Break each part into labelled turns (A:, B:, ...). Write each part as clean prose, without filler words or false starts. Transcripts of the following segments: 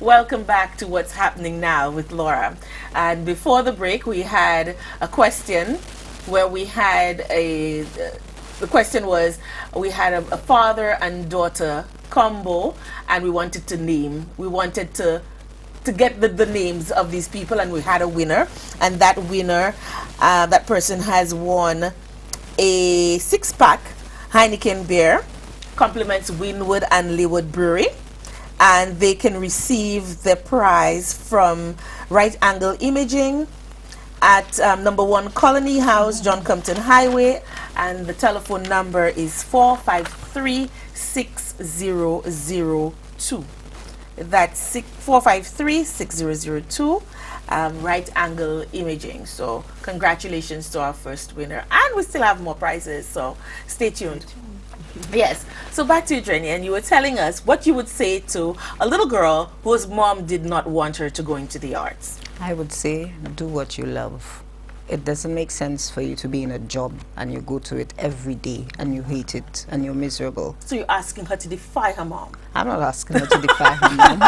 A: Welcome back to What's Happening Now with Laura. And before the break, we had a question where we had the question was, we had a father and daughter combo, and we wanted to get the names of these people, and we had a winner. And that winner, that person has won a 6-pack Heineken beer, compliments Winwood and Leeward Brewery, and they can receive the prize from Right Angle Imaging at number 1 Colony House, John Compton Highway, and the telephone number is 453-6002. That's 453-6002. Right Angle Imaging. So congratulations to our first winner, and we still have more prizes, so stay tuned. Yes, so back to you, Jenny, and you were telling us what you would say to a little girl whose mom did not want her to go into the arts.
B: I would say, do what you love. It doesn't make sense for you to be in a job and you go to it every day and you hate it and you're miserable.
A: So you're asking her to defy her mom?
B: I'm not asking her to defy her mom.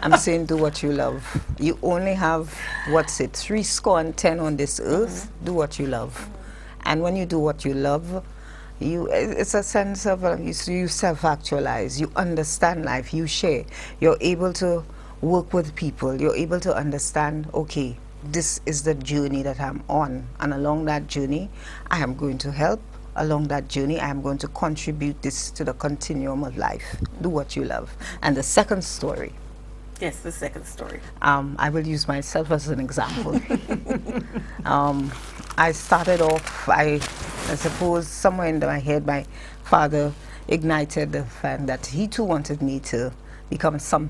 B: I'm saying do what you love. You only have, 10 on this earth. Do what you love. And when you do what you love, it's a sense of, you self-actualize, you understand life, you share. You're able to work with people. You're able to understand, okay, this is the journey that I'm on, and along that journey I am going to help. Along that journey I am going to contribute this to the continuum of life. Do what you love. And the second story.
A: Yes, the second story.
B: I will use myself as an example. I started off, I suppose somewhere in my head my father ignited the fact that he too wanted me to become some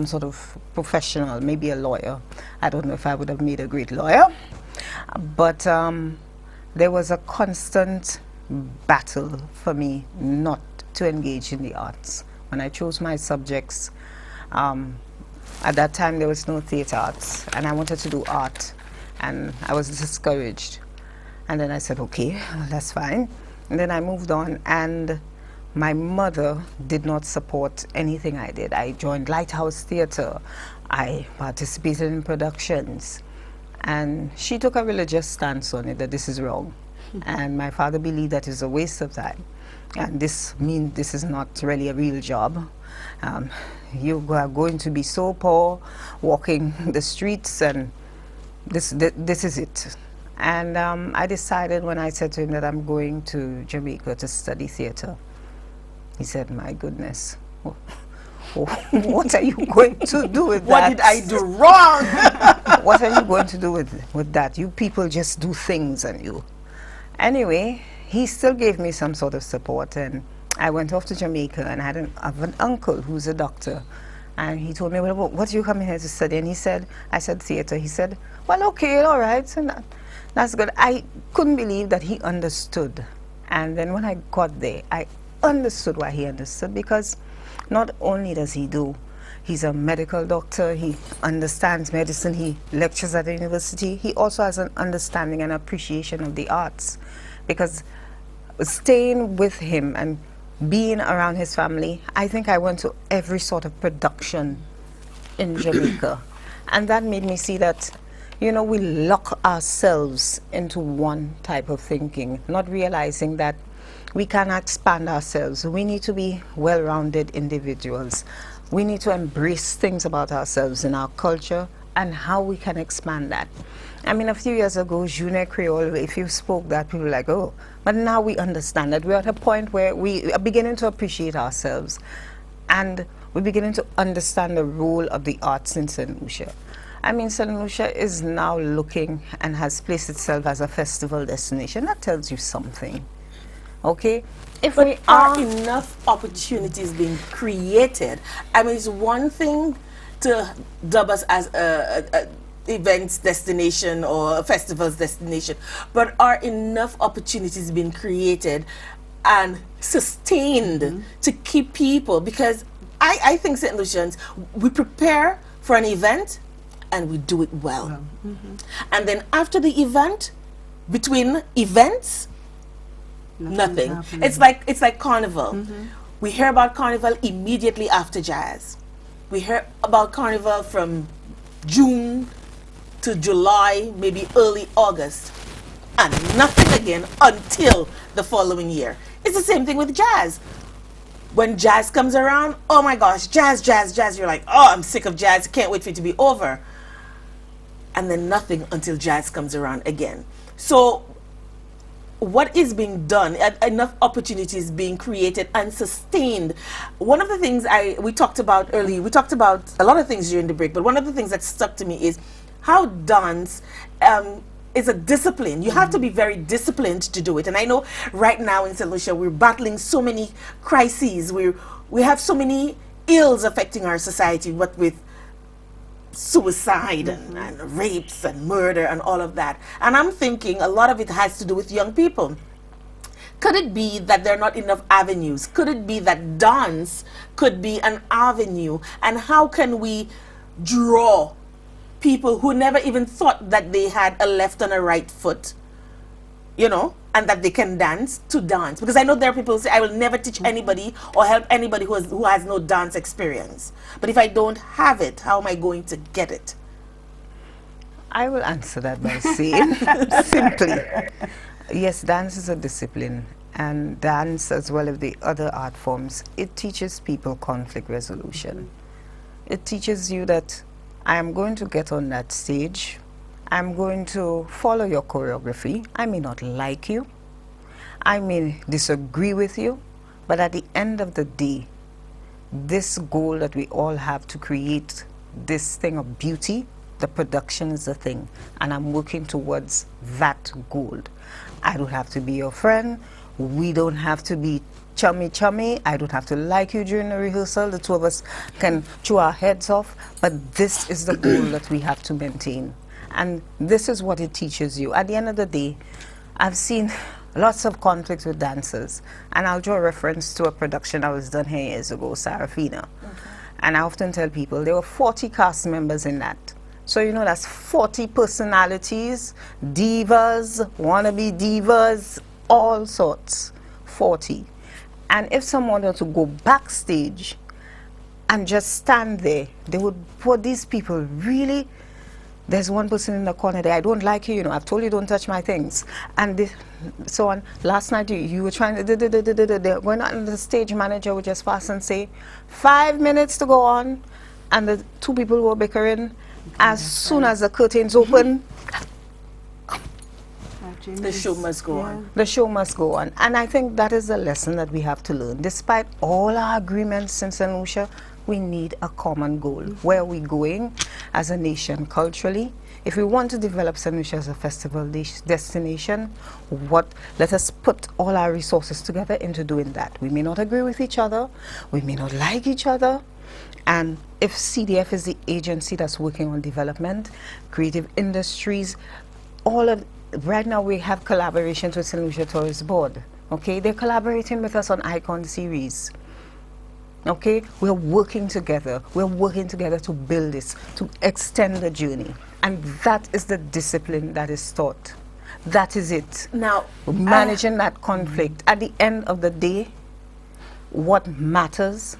B: sort of professional, maybe a lawyer. I don't know if I would have made a great lawyer, but there was a constant battle for me not to engage in the arts. When I chose my subjects, at that time there was no theatre arts, and I wanted to do art, and I was discouraged. And then I said, okay, that's fine. And then I moved on, and my mother did not support anything I did. I joined Lighthouse Theatre. I participated in productions. And she took a religious stance on it, that this is wrong. And my father believed that it's a waste of time. And this means this is not really a real job. You are going to be so poor, walking the streets, and this is it. And I decided when I said to him that I'm going to Jamaica to study theatre. He said, my goodness, what are you going to do with that?
A: What did I do wrong?
B: What are you going to do with that? You people just do things, and you. Anyway, he still gave me some sort of support, and I went off to Jamaica, and I have an uncle who's a doctor. And he told me, well, what are you coming here to study? And I said theatre. He said, well, okay, all right. So that's good. I couldn't believe that he understood. And then when I got there, I understood why he understood, because not only does he's a medical doctor, he understands medicine, he lectures at the university, he also has an understanding and appreciation of the arts. Because staying with him and being around his family, I think I went to every sort of production in Jamaica. And that made me see that, we lock ourselves into one type of thinking, not realizing that we can expand ourselves. We need to be well-rounded individuals. We need to embrace things about ourselves in our culture and how we can expand that. I mean, a few years ago, Junior Creole, if you spoke that, people were like, oh. But now we understand that we're at a point where we are beginning to appreciate ourselves, and we're beginning to understand the role of the arts in St. Lucia. I mean, St. Lucia is now looking and has placed itself as a festival destination. That tells you something. Okay,
A: But are enough opportunities being created? I mean, it's one thing to dub us as a events destination or a festival's destination, but are enough opportunities being created and sustained to keep people? Because I think St. Lucians, we prepare for an event and we do it well. And then after the event, between events, nothing. It's like carnival. We hear about carnival immediately after jazz. We hear about Carnival from June to July, maybe early August, and nothing again until the following year. It's the same thing with jazz. When jazz comes around, oh my gosh, jazz, jazz, jazz. You're like, oh, I'm sick of jazz. Can't wait for it to be over. And then nothing until jazz comes around again. So what is being done, enough opportunities being created and sustained. One of the things we talked about earlier, we talked about a lot of things during the break, but one of the things that stuck to me is how dance is a discipline. You have to be very disciplined to do it. And I know right now in St. Lucia, we're battling so many crises. We have so many ills affecting our society, what with suicide and rapes and murder and all of that. And I'm thinking a lot of it has to do with young people. Could it be that there are not enough avenues? Could it be that dance could be an avenue? And how can we draw people who never even thought that they had a left and a right foot, you know, and that they can dance, to dance? Because I know there are people who say, I will never teach anybody or help anybody who has no dance experience. But if I don't have it, how am I going to get it?
B: I will answer that by saying simply, yes, dance is a discipline, and dance, as well as the other art forms, it teaches people conflict resolution. It teaches you that I am going to get on that stage, I'm going to follow your choreography. I may not like you, I may disagree with you, but at the end of the day, this goal that we all have to create this thing of beauty, the production is the thing, and I'm working towards that goal. I don't have to be your friend, we don't have to be chummy, I don't have to like you during the rehearsal, the two of us can chew our heads off, but this is the goal that we have to maintain. And this is what it teaches you. At the end of the day, I've seen lots of conflicts with dancers, and I'll draw a reference to a production that was done here years ago, Sarafina. And I often tell people there were 40 cast members in that. So you know that's 40 personalities, divas, wannabe divas, all sorts, 40. And if someone were to go backstage and just stand there, they would put these people really, there's one person in the corner there, I don't like you, you know, I've told you don't touch my things. And so on. Last night you were trying to, they're going out, and the stage manager would just fast and say, 5 minutes to go on. And the two people who were bickering, as soon as the curtains open,
A: the show must go on.
B: The show must go on. And I think that is a lesson that we have to learn. Despite all our agreements in St. Lucia, we need a common goal. Where are we going as a nation culturally? If we want to develop St. Lucia as a festival destination, let us put all our resources together into doing that. We may not agree with each other, we may not like each other, and if CDF is the agency that's working on development, creative industries, right now we have collaborations with St. Lucia Tourist Board. Okay, they're collaborating with us on Icon Series. Okay, we're working together to build this, to extend the journey. And that is the discipline that is taught. That is it.
A: Now,
B: managing that conflict. At the end of the day, what matters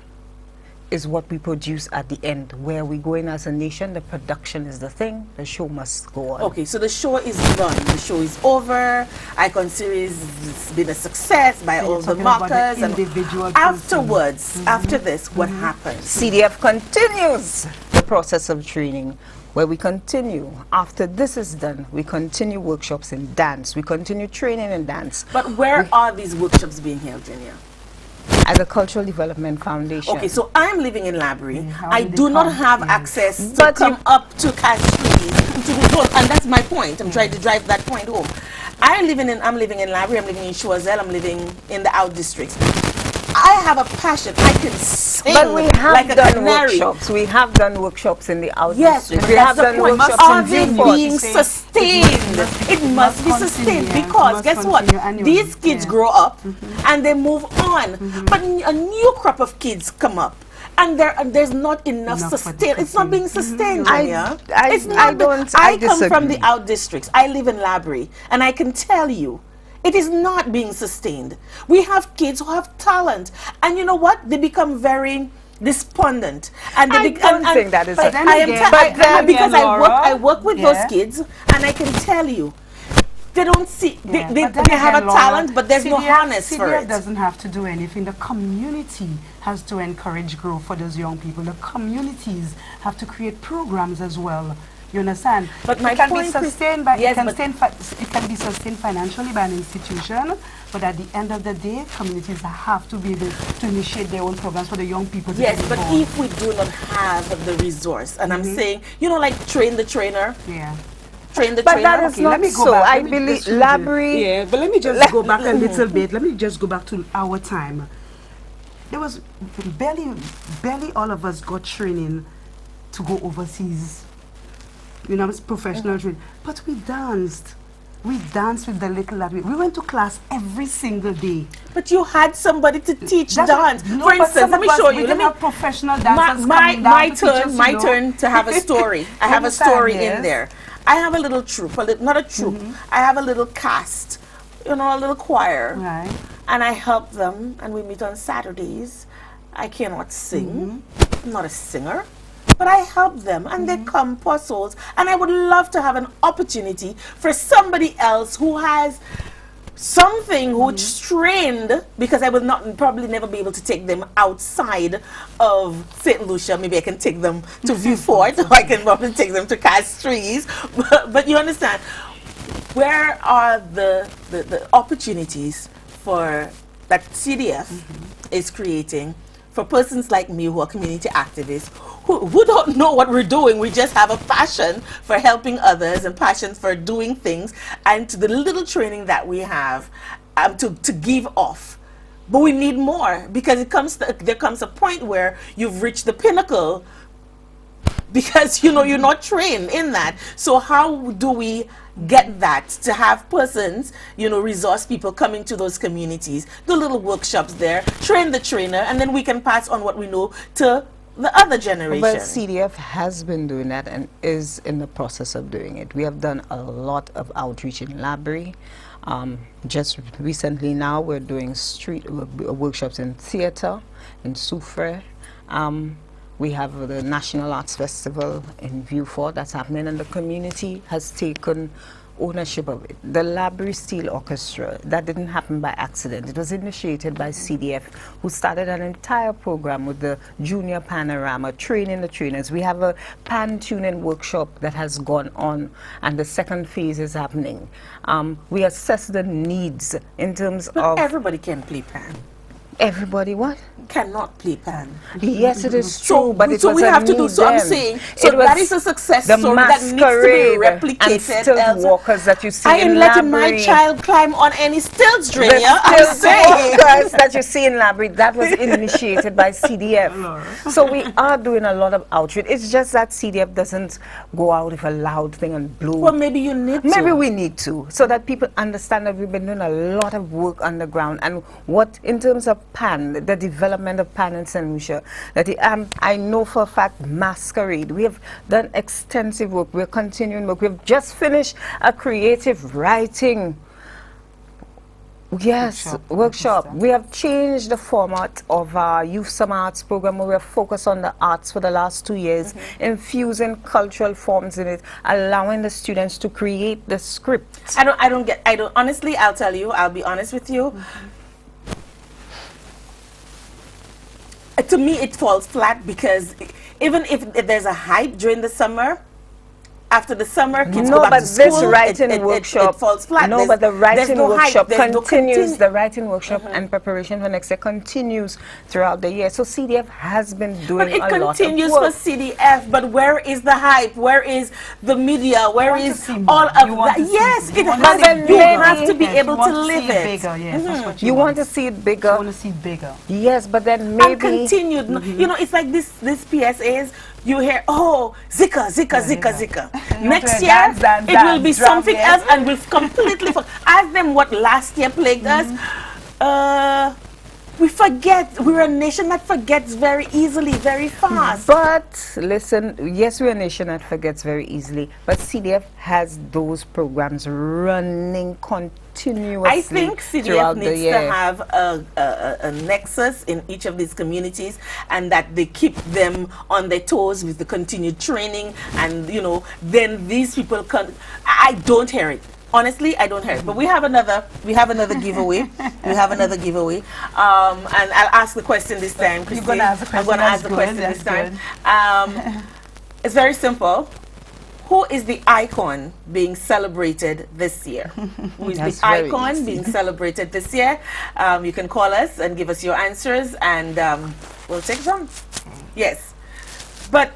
B: is what we produce at the end. Where we're going as a nation, the production is the thing, the show must go on.
A: Okay, so the show is done, the show is over, Icon Series has been a success by all the markers. And afterwards, after this, what happens?
B: CDF continues the process of training, where we continue, after this is done, we continue workshops in dance, we continue training in dance.
A: But where are these workshops being held, Junior?
B: At the Cultural Development Foundation.
A: Okay, so I'm living in Labrie. I do not have access to come up to Cash Trees, and that's my point. I'm trying to drive that point home. I'm living in Labrie, I'm living in Choiseul, I'm living in the out districts. I have a passion. I can sing like a canary.
B: Workshops. We have done workshops in the out
A: yes,
B: districts.
A: We have done workshops. Are they being sustained? It must be sustained because guess what? These kids grow up and they move on, but a new crop of kids come up. And there's not enough sustain. It's not being sustained, Junior. I come from the out districts. I live in Labrie, and I can tell you, it is not being sustained. We have kids who have talent, and you know what? They become very despondent, and
B: I don't think that is.
C: But then
A: I am
C: again-
A: but
C: then
A: because
C: again,
A: I work with those
C: yeah.
A: kids, and I can tell you, they don't see
C: Yeah,
A: they
C: but then
A: they have
C: again,
A: a
C: Laura,
A: talent, but there's no harness for
C: CDF
A: it.
C: doesn't have to do anything. The community has to encourage growth for those young people. The communities have to create programs as well. You understand?
A: But my
C: it can
A: point
C: be
A: is-
C: sustained by
A: yes,
C: it,
A: but-
C: it can be sustained financially by an institution, but at the end of the day, communities have to be able to initiate their own programs for the young people to
A: Yes,
C: get
A: but
C: involved.
A: if we do not have the resource, and
C: Mm-hmm.
A: I'm saying, you know, like train the trainer,
C: Yeah.
A: train the
B: But
A: trainer.
B: that is
C: Okay,
B: not
C: let me go
B: so.
C: back.
B: I
C: Let me
B: believe
C: just-
B: library.
C: Yeah, but let me just go back a little bit. Let me just go back to our time. There was barely all of us got training to go overseas. You know, it's professional training. But we danced. We danced with the little that we went to class every single day.
A: But you had somebody to teach
C: That's
A: dance.
C: what- no,
A: For
C: but
A: instance,
C: some
A: let me
C: of us,
A: show
C: we
A: you. Let
C: didn't
A: me.
C: have professional dancers
A: My
C: coming down
A: my
C: to teach us,
A: turn.
C: you
A: My
C: know.
A: turn to have a story. I have a
C: Understand,
A: story
C: yes.
A: in there. I have a little troupe, not a troupe. I have a little cast, you know, a little choir,
C: Right.
A: and I help them. And we meet on Saturdays. I cannot sing. I'm not a singer. But I help them, and they come poor souls. And I would love to have an opportunity for somebody else who has something, who's trained, because I will not probably never be able to take them outside of St. Lucia. Maybe I can take them to View Fort, or I can probably take them to Castries. But you understand, where are the opportunities for that CDF is creating for persons like me who are community activists who don't know what we're doing? We just have a passion for helping others and passion for doing things, and to the little training that we have to give off. But we need more, because there comes a point where you've reached the pinnacle, because you know you're not trained in that. So how do we get that to have persons, you know, resource people coming to those communities, do little workshops there, train the trainer, and then we can pass on what we know to the other generation.
B: But CDF has been doing that and is in the process of doing it. We have done a lot of outreach in library. Just recently now we're doing street workshops in theater, in Soufrière. We have the National Arts Festival in View Fort that's happening, and the community has taken ownership of it. The Library Steel Orchestra, that didn't happen by accident. It was initiated by CDF, who started an entire program with the Junior Panorama, training the trainers. We have a pan tuning workshop that has gone on, and the second phase is happening. We assess the needs in terms
A: but
B: of
A: everybody can play pan.
B: everybody what?
A: Cannot play pan.
B: Yes, it is true, but it
A: so
B: was
A: we
B: a
A: have to do.
B: need
A: So I'm
B: then.
A: saying,
B: It
A: so
B: was
A: that is a success
B: the
A: story that needs to be
B: masquerade
A: replicated.
B: and stilt
A: elsewhere.
B: walkers that you see
A: I
B: in
A: ain't letting my
B: library.
A: child climb on any stilts,
B: The
A: Drania. I'm
B: stilt
A: saying.
B: walkers that you see in library, that was initiated by CDF. So we are doing a lot of outreach. It's just that CDF doesn't go out with a loud thing and blow.
A: Well, maybe you need to.
B: Maybe we need to, so that people understand that we've been doing a lot of work underground, and what, in terms of PAN, the development of PAN in St. Lucia, that I know for a fact Masquerade, we have done extensive work, we're continuing work, we've just finished a creative writing workshop. We have changed the format of our Youth Summer Arts program, where we have focused on the arts for the last 2 years, infusing cultural forms in it, allowing the students to create the script.
A: Honestly, I'll tell you, I'll be honest with you. To me, it falls flat, because even if there's a hype during the summer, after the summer, kids go back to school.
B: This writing workship,
A: it falls flat.
B: No, but the writing
A: no
B: workshop
A: hype,
B: continues. The writing workshop and preparation for next year continues throughout the year. So CDF has been doing
A: But it
B: a lot of
A: continues
B: work.
A: for CDF. But where is the hype? Where is the media? Where
C: want to
A: is
C: see more.
A: all of
C: You want
A: that?
C: to see-
A: Yes,
C: you
A: it
C: want
A: has.
C: to see
A: You
C: bigger.
A: have to be
C: Yes,
A: able
C: you want
A: to live
C: see
A: it.
C: bigger, yes, that's what
B: You want to see it
C: You
B: bigger.
C: want to see bigger.
B: Yes, but then
A: And
B: maybe
A: continued. You know, it's like this PSAs. You hear, oh, Zika.
C: You
A: Next
C: want to
A: year,
C: dance,
A: it will be
C: drum,
A: something
C: yes.
A: else, and we'll completely. Ask them what last year plagued us. we forget. We're a nation that forgets very easily, very fast.
B: But listen, yes, we're a nation that forgets very easily, but CDF has those programs running continuously.
A: I think CDF
B: throughout the
A: needs
B: year.
A: to have a nexus in each of these communities, and that they keep them on their toes with the continued training, and you know, then these people can. I don't hear it. Honestly, I don't hear it. But we have another giveaway. We have another giveaway. And I'll ask the question this time, Christine.
C: gonna ask the question.
A: I'm going to ask
C: That's
A: the
C: good,
A: question
C: that's
A: this time. It's very simple. Who is the icon being celebrated this year? Who is
B: That's
A: the
B: very
A: icon
B: easy.
A: being celebrated this year? You can call us and give us your answers, and we'll take them. Yes. But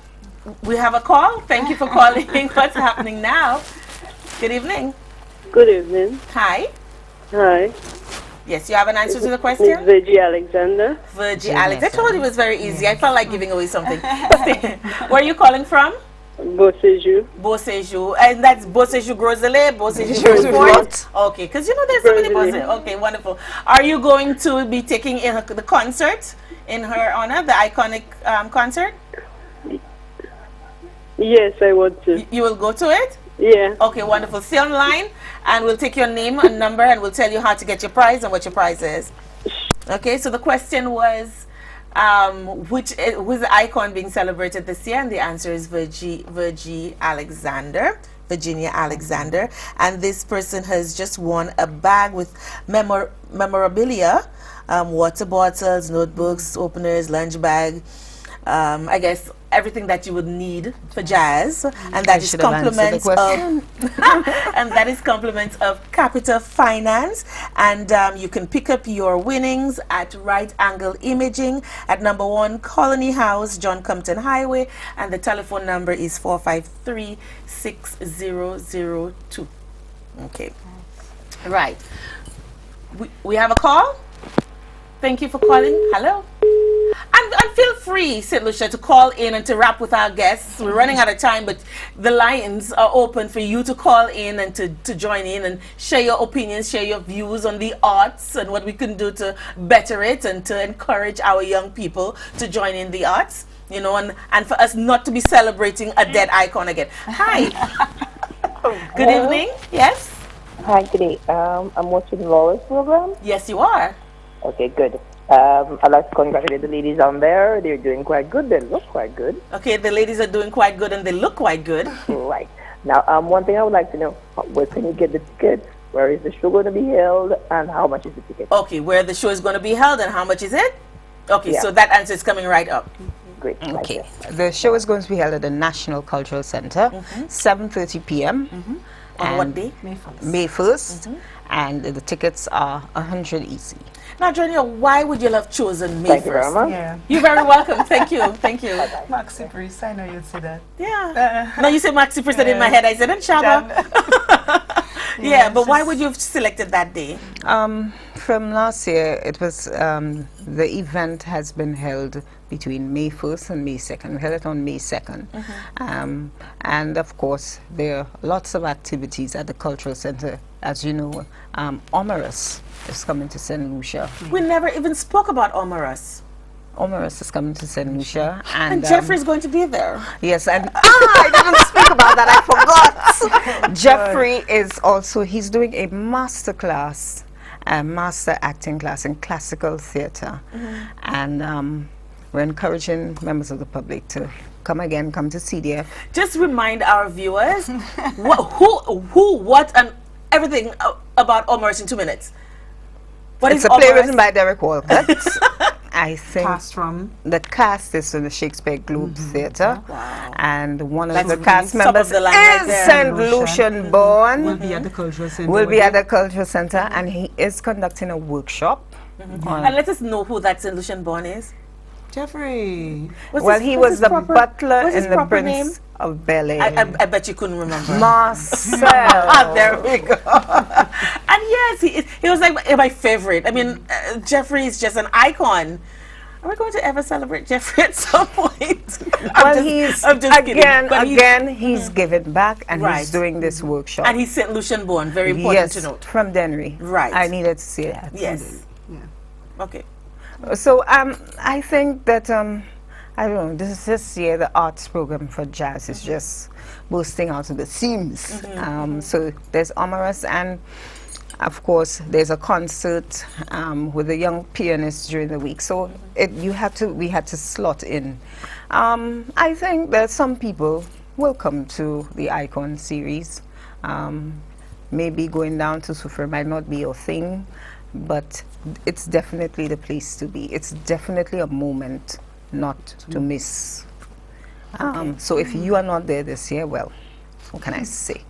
A: we have a call. Thank you for calling. What's happening now? Good evening.
D: Good evening.
A: Hi.
D: Hi.
A: Yes, you have an answer to the
D: Miss
A: question?
D: Virgie Alexander.
A: Virgie Alex. I told you it was very easy. I felt like giving away something. Where are you calling from?
D: Boseju.
A: Boseju. And that's Boseju Grosele, Boseju
B: Grosele.
A: Grosele. Okay, because you know there's so many
D: Grosele.
A: Boseju. Okay, wonderful. Are you going to be taking in the concert in her honor, the iconic concert?
D: Yes, I want to.
A: You will go to it?
D: Yeah.
A: Okay, wonderful. Stay online and we'll take your name and number and we'll tell you how to get your prize and what your prize is. Okay, so the question was, who's the icon being celebrated this year? And the answer is Virgie Alexander. Virginia Alexander. And this person has just won a bag with memorabilia, water bottles, notebooks, openers, lunch bag, I guess everything that you would need for jazz, and that is
B: should have answered the
A: compliments of
B: question.
A: and that is compliments of Capita Finance. And you can pick up your winnings at Right Angle Imaging at number 1 Colony House, John Compton Highway, and the telephone number is 453-6002. Okay, right. We have a call. Thank you for calling. Hello. And feel free, St. Lucia, to call in and to wrap with our guests. We're running out of time, but the lines are open for you to call in and to join in and share your opinions, share your views on the arts and what we can do to better it and to encourage our young people to join in the arts, you know, and for us not to be celebrating a dead icon again. Hi. Good evening. Yes?
E: Hi, good day. I'm watching Laura's program.
A: Yes, you are.
E: Okay, good. I'd like to congratulate the ladies on there. They're doing quite good. They look quite good.
A: Okay, the ladies are doing quite good and they look quite good.
E: Right. Now, one thing I would like to know, where can you get the tickets? Where is the show going to be held? And how much is the ticket?
A: Okay, where the show is going to be held and how much is it? Okay,
E: Yeah.
A: so that answer is coming right up.
E: Great. Thank
B: Okay.
E: you.
B: The show is going to be held at the National Cultural Center, 7:30 p.m.
A: On what
B: And
A: day?
B: May 1st, and the tickets are 100 easy.
A: Now, Junior, why would you have chosen May
E: Thank you very
A: 1st?
E: much.
C: Yeah.
A: You're very welcome. Thank you. Thank you.
C: Maxi Priest, I know you'd say that.
A: Yeah. No, you said Maxi Priest in my head. I said, and Shaba. Yeah, but why would you have selected that day?
B: From last year, it was the event has been held between May 1st and May 2nd. We held it on May 2nd. And of course, there are lots of activities at the Cultural Center. As you know, Omerus is coming to St. Lucia.
A: We never even spoke about Omerus.
B: Omerus is coming to St. Lucia.
A: And Jeffrey's going to be there.
B: Yes, and I didn't speak about that. I forgot. Jeffrey is also, he's doing a master class, a master acting class in classical theater. And we're encouraging members of the public to come to CDF.
A: Just remind our viewers who, what, and everything about Omerus in 2 minutes. What
B: It's
A: is
B: a play
A: Omerus?
B: written by Derek Walcott. I think
C: Cast from.
B: the cast is in the Shakespeare Globe Theatre.
A: Wow.
B: And one of
A: That's
B: the
A: really
B: cast
A: top of
B: members
A: the line right
B: is
A: there.
B: St. Lucian born.
C: Will be at the Cultural Center.
B: Will be at the Cultural Center, and he is conducting a workshop.
A: And let us know who that St. Lucian Born is.
C: Jeffrey.
A: What's
B: He
A: what's
B: was the butler
A: what's his
B: in the
A: proper
B: Prince of Bel Air.
A: I bet you couldn't remember.
B: Marcel.
A: Ah, there we go. And yes, he was like my favorite. I mean, Jeffrey is just an icon. Are we going to ever celebrate Jeffrey at some point?
B: Well, he's
A: kidding, but
B: he's giving back, and
A: Right.
B: he's doing this workshop.
A: and he's St. Lucian born. Very important
B: yes,
A: to note.
B: from Dennery.
A: Right.
B: I needed to say that.
A: Yes.
C: Yeah.
A: Okay.
B: So I think that I don't know. This year the arts program for jazz is just bursting out of the seams. So there's Omarus, and of course there's a concert with a young pianist during the week. So we had to slot in. I think that some people will come to the Icon series. Maybe going down to Soufriere might not be your thing, but it's definitely the place to be. It's definitely a moment not to miss. So if you are not there this year, well, what can I say?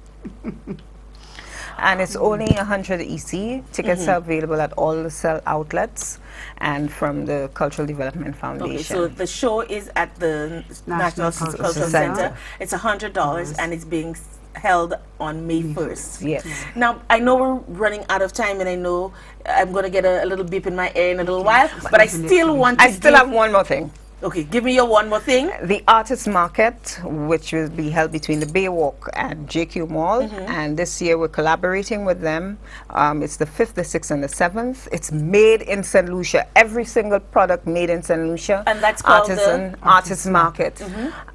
B: And it's only 100 EC. Tickets are available at all the cell outlets and from the Cultural Development Foundation.
A: Okay, so the show is at the National Cultural Center. It's $100 and it's being held on May 1st.
B: Yes.
A: Now, I know we're running out of time, and I know I'm going to get a little beep in my ear in a little while, but I still want to
B: I still have one more thing.
A: Okay, give me your one more thing.
B: The Artist Market, which will be held between the Baywalk and JQ Mall, and this year we're collaborating with them. It's the 5th, the 6th, and the 7th. It's made in St. Lucia. Every single product made in St. Lucia.
A: And that's called
B: the Artist Market.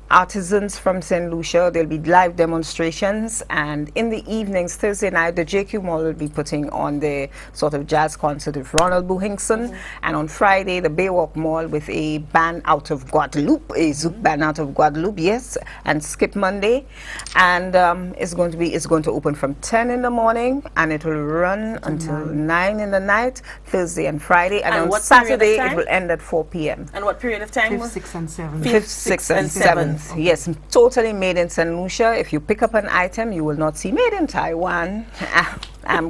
B: Artisans from St. Lucia, there'll be live demonstrations, and in the evenings, Thursday night, the JQ Mall will be putting on the sort of jazz concert with Ronald Buhingson, and on Friday, the Baywalk Mall with a band out of Guadeloupe, a Zouk band out of Guadeloupe, yes, and Skip Monday, and it's going to open from 10 in the morning, and it will run until 9 in the night, Thursday and Friday, and on Saturday, it will end at 4 p.m.
A: And what period of time?
C: 5th, 6th, and 7th.
B: 5th, 6th, and 7th. Yes, totally made in St. Lucia. If you pick up an item, you will not see made in Taiwan.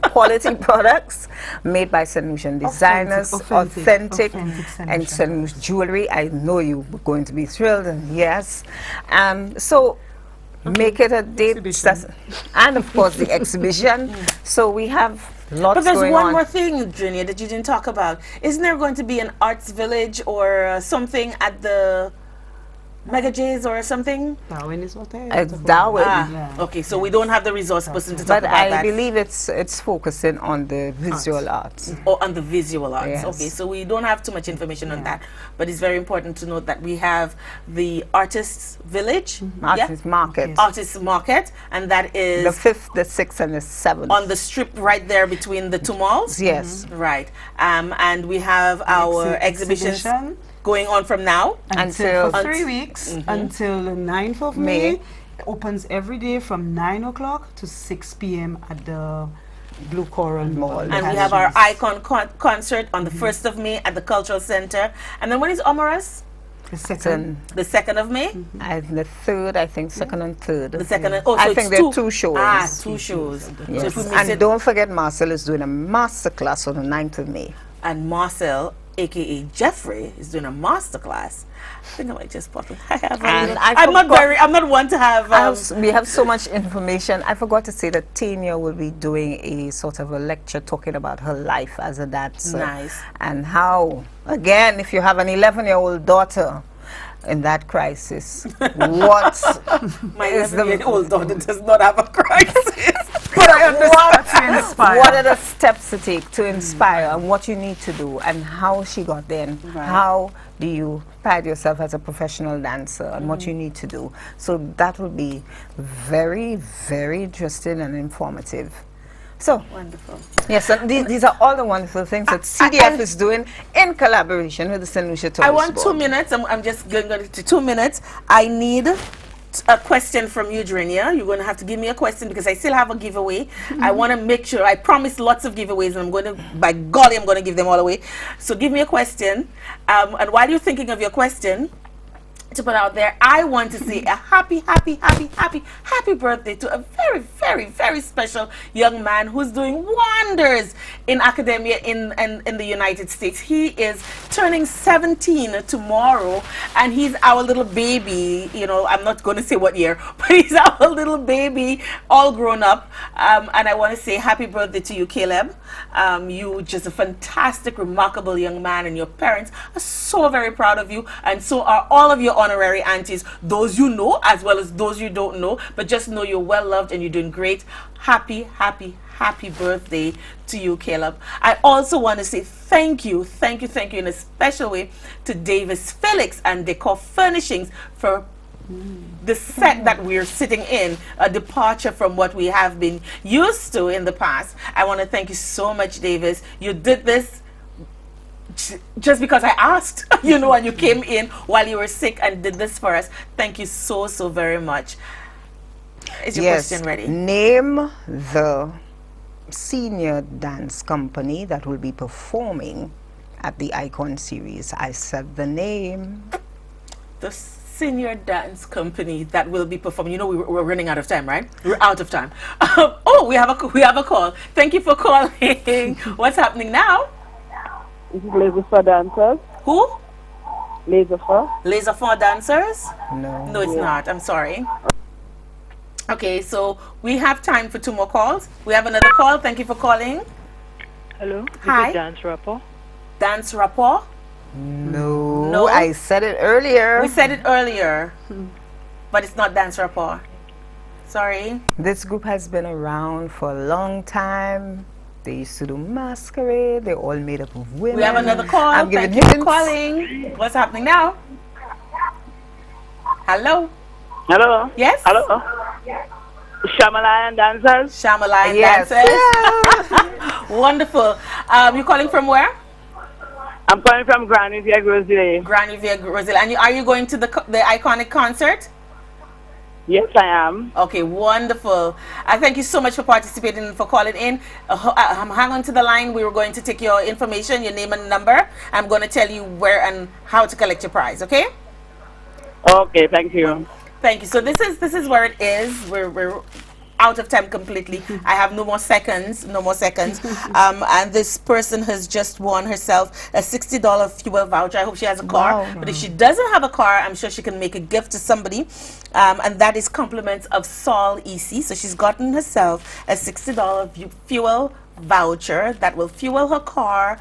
B: Quality products made by St. Lucian designers, authentic and St. Lucian jewelry. I know you're going to be thrilled, and yes. So make it a date, and of course the exhibition. So we have lots.
A: But there's
B: going
A: one
B: on.
A: more thing, Junior, that you didn't talk about. Isn't there going to be an arts village or something at the Mega J's or something?
C: Darwin is what
B: It's Darwin.
A: Okay, so we don't have the resource person to talk
B: But
A: about
B: I
A: that.
B: believe it's focusing on the visual arts.
A: Or on the visual arts.
B: Yes.
A: Okay, so we don't have too much information on that, but it's very important to note that we have the Artists Village,
B: Artist Market.
A: Artists Market, and that is
B: The 5th, the 6th, and the 7th.
A: on the strip right there between the two malls.
B: Yes.
A: Right. And we have our exhibitions going on from now
B: Until
C: for 3 weeks until the 9th of May. It opens every day from 9 o'clock to 6 p.m. at the Blue Coral Mall.
A: And we have our Icon concert on the 1st of May at the Cultural Center. And then when is Omarus?
C: The second.
A: The 2nd of May?
B: And the 3rd, I think, 2nd and 3rd.
A: The 2nd and, so
B: I
A: it's
B: think there are 2 shows.
A: Two shows.
B: Yes.
A: So if we miss
B: And
A: it,
B: don't forget Marcel is doing a master class on the 9th of May.
A: and Marcel, aka Jeffrey, is doing a master class. I think I might just pop in. I'm not one to have.
B: We have so much information. I forgot to say that Tanya will be doing a sort of a lecture talking about her life as a dancer.
A: Nice.
B: And how, again, if you have an 11-year-old daughter in that crisis, what
A: My
B: is the
A: 11-year-old daughter does not have a crisis. But I understand.
B: what are the steps to take to inspire, and what you need to do, and how she got there, and how do you pride yourself as a professional dancer, and what you need to do. So that will be very, very interesting and informative. So,
A: Wonderful.
B: yes, and these are all the wonderful things that CDF is doing in collaboration with the St. Lucia Tourist
A: I want 2
B: Board.
A: minutes. I'm just going to 2 minutes. I need a question from you, Drenia. You're going to have to give me a question because I still have a giveaway. I want to make sure. I promised lots of giveaways, and I'm going to, by golly, I'm going to give them all away. So give me a question. And while you're thinking of your question to put out there, I want to say a happy birthday to a very, very, very special young man who's doing wonders in academia in the United States. He is turning 17 tomorrow, and he's our little baby. You know, I'm not going to say what year, but he's our little baby, all grown up. And I want to say happy birthday to you, Caleb. You just a fantastic, remarkable young man, and your parents are so very proud of you, and so are all of your honorary aunties, those you know as well as those you don't know, but just know you're well loved and you're doing great. Happy happy birthday to you, Caleb. I also want to say thank you in a special way to Davis Felix and Decor Furnishings for the set that we're sitting in, a departure from what we have been used to in the past. I want to thank you so much, Davis. You did this just because I asked, you know, and you came in while you were sick and did this for us. Thank you so very much. Is your question ready?
B: Name the senior dance company that will be performing at the Icon Series. I said the name.
A: The senior dance company that will be performing. You know, we're running out of time, right? We're out of time. Oh, we have a call. Thank you for calling. What's happening now?
D: This is Laser for Dancers.
A: Who?
D: Laser for?
A: Laser for Dancers?
B: No.
A: No, it's not. I'm sorry. Okay, so we have time for 2 more calls. We have another call. Thank you for calling.
F: Hello,
A: Hi.
F: this is Dance Rapport.
A: Dance Rapport?
B: No.
A: No?
B: I said it earlier.
A: We said it earlier, but it's not Dance Rapport. Sorry.
B: This group has been around for a long time. They used to do masquerade. They're all made up of women.
A: We have another call.
B: I'm giving
A: Thank you for
B: hints.
A: calling. What's happening now? Hello?
D: Hello?
A: Yes?
D: Hello? Shamalayan Dancers?
A: Shamalayan
B: Yes.
A: Dancers. Wonderful. You're calling from where?
D: I'm calling from Grand Riviera, Brazil.
A: Grand Riviera, Brazil. And are you going to the iconic concert?
D: Yes, I am.
A: Okay, wonderful. Thank you so much for participating and for calling in. Hang on to the line. We were going to take your information, your name and number. I'm going to tell you where and how to collect your prize, okay?
D: Okay, thank you.
A: Thank you. So this is where it is. We're out of time completely. I have no more seconds. And this person has just won herself a $60 fuel voucher. I hope she has a car.
B: Wow.
A: But if she doesn't have a car, I'm sure she can make a gift to somebody. And that is compliments of Sol EC. So she's gotten herself a $60 fuel voucher that will fuel her car,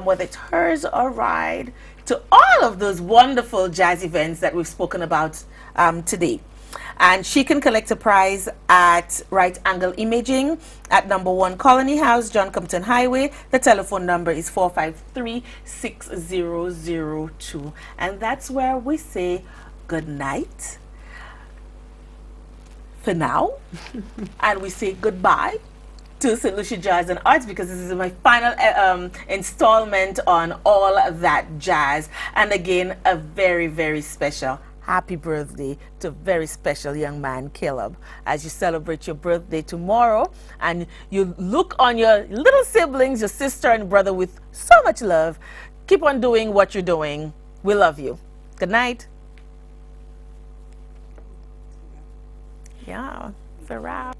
A: whether it's hers or ride, to all of those wonderful jazz events that we've spoken about today. And she can collect a prize at Right Angle Imaging at number 1 Colony House, John Compton Highway. The telephone number is 453-6002. And that's where we say good night for now. And we say goodbye to St. Lucia Jazz and Arts, because this is my final installment on All That Jazz. And again, a very, very special happy birthday to a very special young man, Caleb, as you celebrate your birthday tomorrow and you look on your little siblings, your sister and brother, with so much love. Keep on doing what you're doing. We love you. Good night. Yeah, it's a wrap.